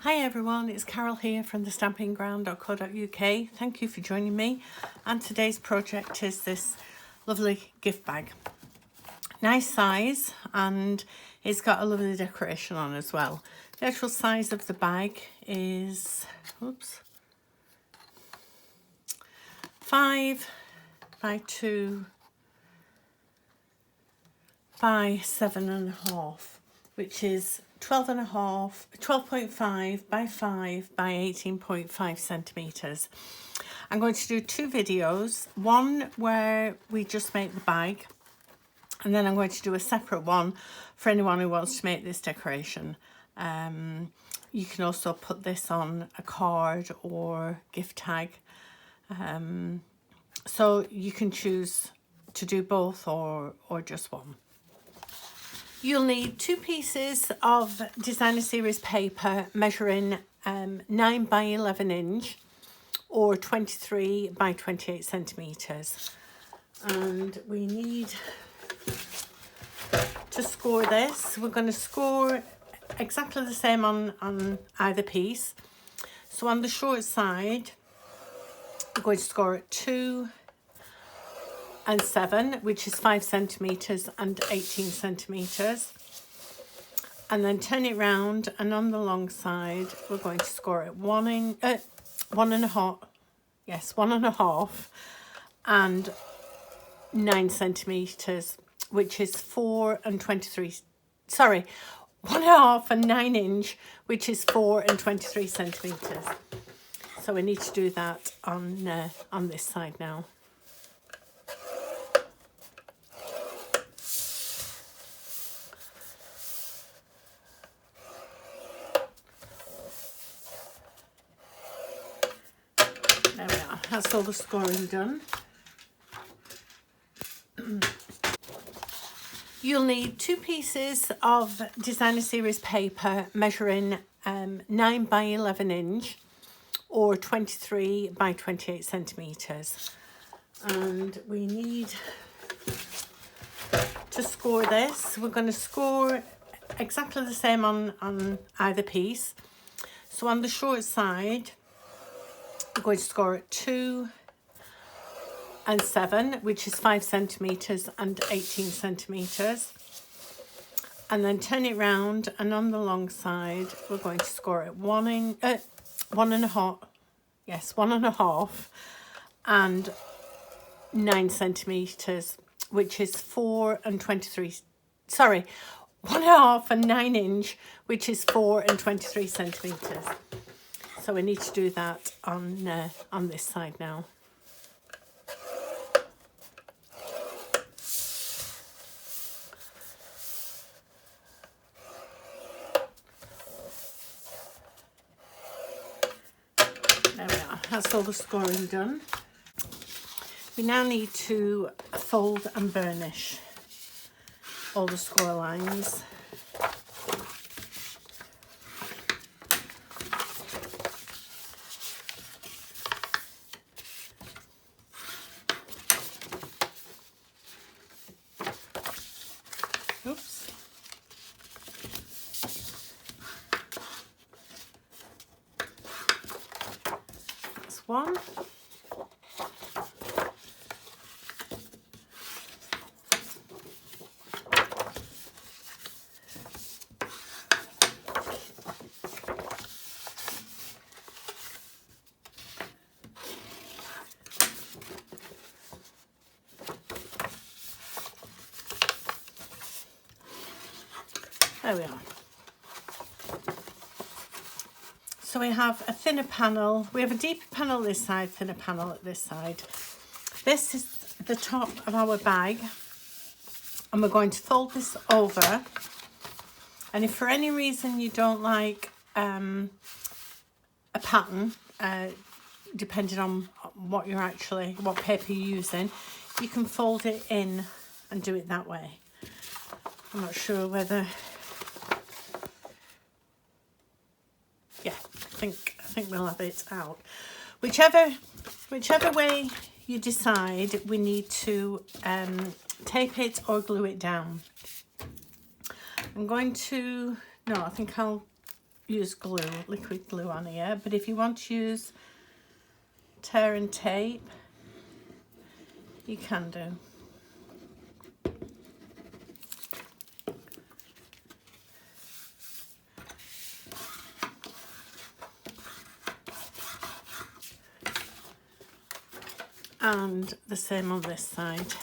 Hi everyone, it's Carol here from the stampingground.co.uk. Thank you for joining me, and today's project is this lovely gift bag. Nice size, and it's got a lovely decoration on as well. The actual size of the bag is 5 by 2 by 7.5, which is 12.5 by 5 by 18.5 centimeters. I'm going to do two videos, one where we just make the bag, and then I'm going to do a separate one for anyone who wants to make this decoration. You can also put this on a card or gift tag, so you can choose to do both or just one. You'll need two pieces of designer series paper measuring 9 by 11 inch or 23 by 28 centimeters, and we need to score this. We're going to score exactly the same on either piece. So on the short side, we're going to score at 2 and 7, which is 5 centimeters and 18 centimeters, and then turn it round, and on the long side we're going to score at 1.5 and 9 centimeters, which is 4 and 23, sorry, 1.5 and 9 inch, which is 4 and 23 centimeters. So we need to do that on this side now. There we are, that's all the scoring done. You'll need two pieces of designer series paper measuring 9 by 11 inch or 23 by 28 centimeters. And we need to score this. We're going to score exactly the same on either piece. So on the short side, we're going to score at 2 and 7, which is 5 centimeters and 18 centimeters, and then turn it round, and on the long side we're going to score at 1.5 and 9 centimeters, which is 4 and 23, sorry, 1.5 and 9 inch, which is 4 and 23 centimeters. So we need to do that on this side now. There we are, that's all the scoring done. We now need to fold and burnish all the score lines. Oops. That's one. There we are. So we have a thinner panel. We have a deeper panel this side, thinner panel at this side. This is the top of our bag, and we're going to fold this over. And if for any reason you don't like a pattern, depending on what paper you're using, you can fold it in and do it that way. I'm not sure whether, yeah, I think we'll have it out. Whichever way you decide, we need to tape it or glue it down. I'm going to, no, I think I'll use glue, liquid glue on here, but if you want to use tear and tape, you can do. And the same on this side.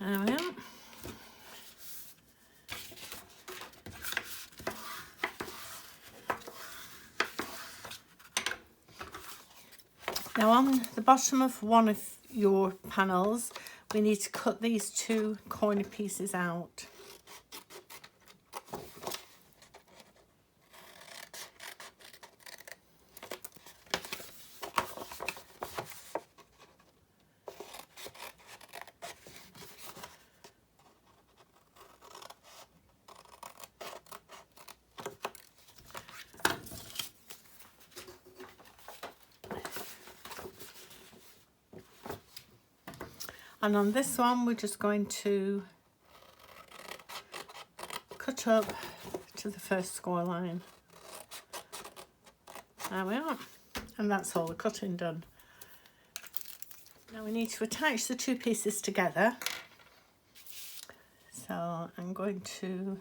There we are. Now on the bottom of one of your panels, we need to cut these two corner pieces out. And on this one, we're just going to cut up to the first score line. There we are. And that's all the cutting done. Now we need to attach the two pieces together. So I'm going to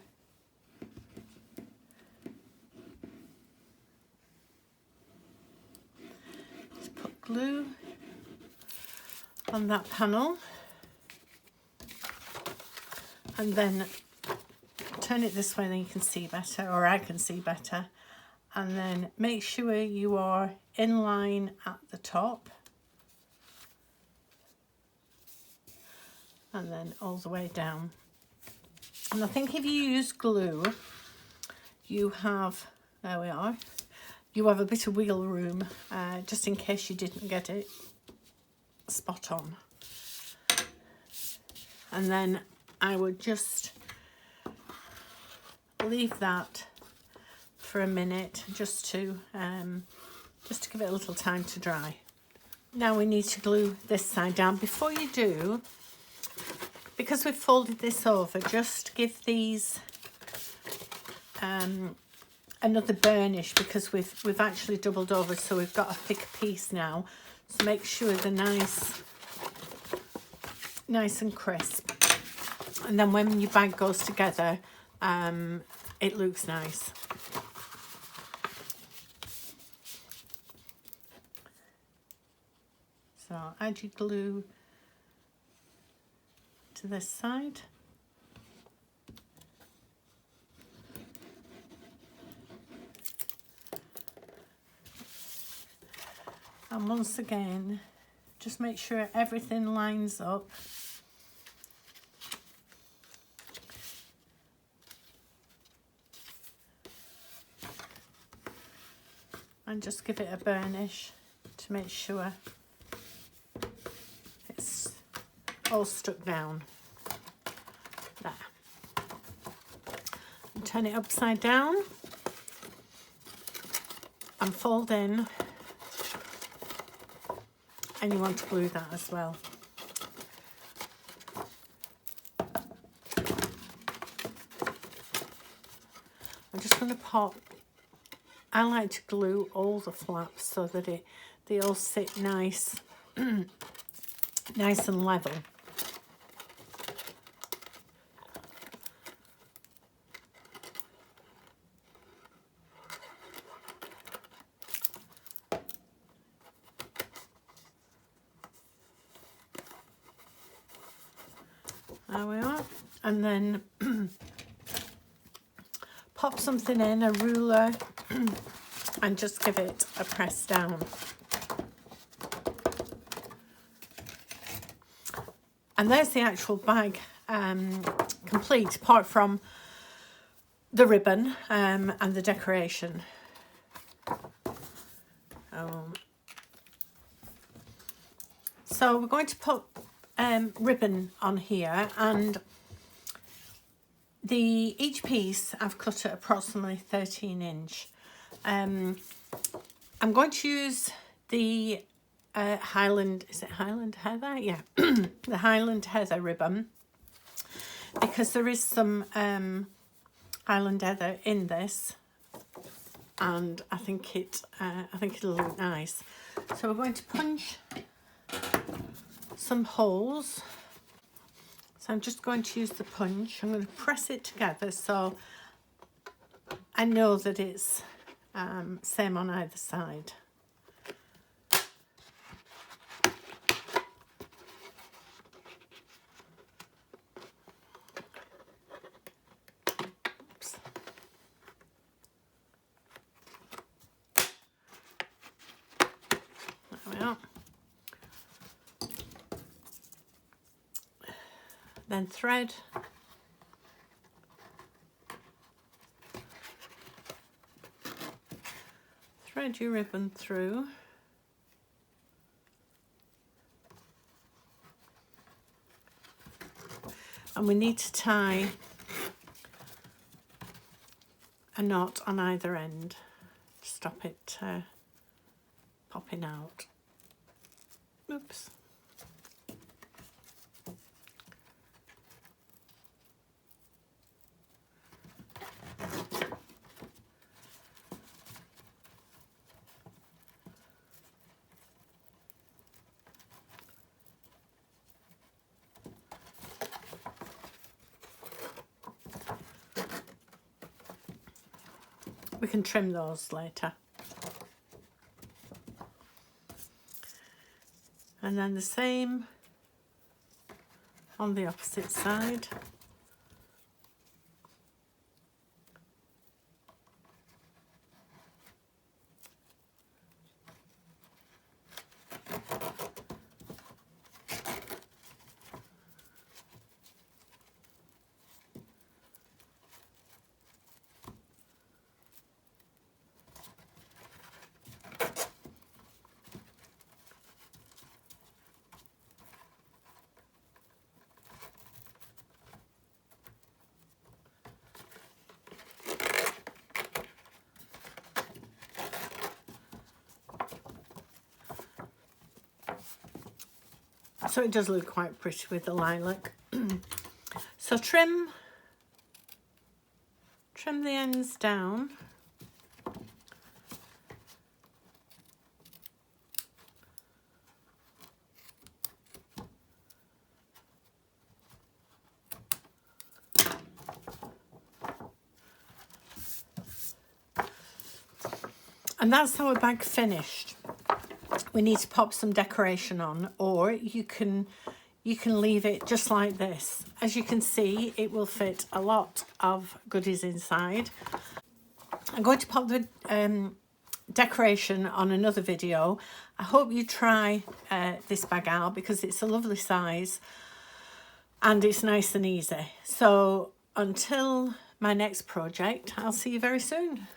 just put glue on that panel and then turn it this way, then you can see better, or I can see better, and then make sure you are in line at the top and then all the way down. And I think if you use glue, you have, there we are, you have a bit of wiggle room just in case you didn't get it spot on. And then I would just leave that for a minute just to give it a little time to dry. Now we need to glue this side down. Before you do, because we've folded this over, just give these another burnish, because we've actually doubled over, so we've got a thicker piece now. So make sure they're nice and crisp. And then when your bag goes together, it looks nice. So add your glue to this side. And once again, just make sure everything lines up. And just give it a burnish to make sure it's all stuck down. There. And turn it upside down and fold in. And you want to glue that as well. I'm just going to pop, I like to glue all the flaps so that they all sit nice, nice and level. There we are. And then pop something in, a ruler, and just give it a press down. And there's the actual bag complete, apart from the ribbon and the decoration. So we're going to put ribbon on here, and Each piece I've cut at approximately 13 inch. I'm going to use the Highland, is it Highland Heather? Yeah, the Highland Heather ribbon, because there is some Highland Heather in this, and I think it'll look nice. So we're going to punch some holes. So I'm just going to use the punch. I'm going to press it together so I know that it's same on either side. Oops. There we are. Then thread. Thread your ribbon through. And we need to tie a knot on either end to stop it popping out. Oops. We can trim those later. And then the same on the opposite side. So it does look quite pretty with the lilac. So trim the ends down. And that's our bag finished. We need to pop some decoration on, or you can leave it just like this. As you can see, it will fit a lot of goodies inside. I'm going to pop the decoration on another video. I hope you try this bag out because it's a lovely size and it's nice and easy. So until my next project, I'll see you very soon.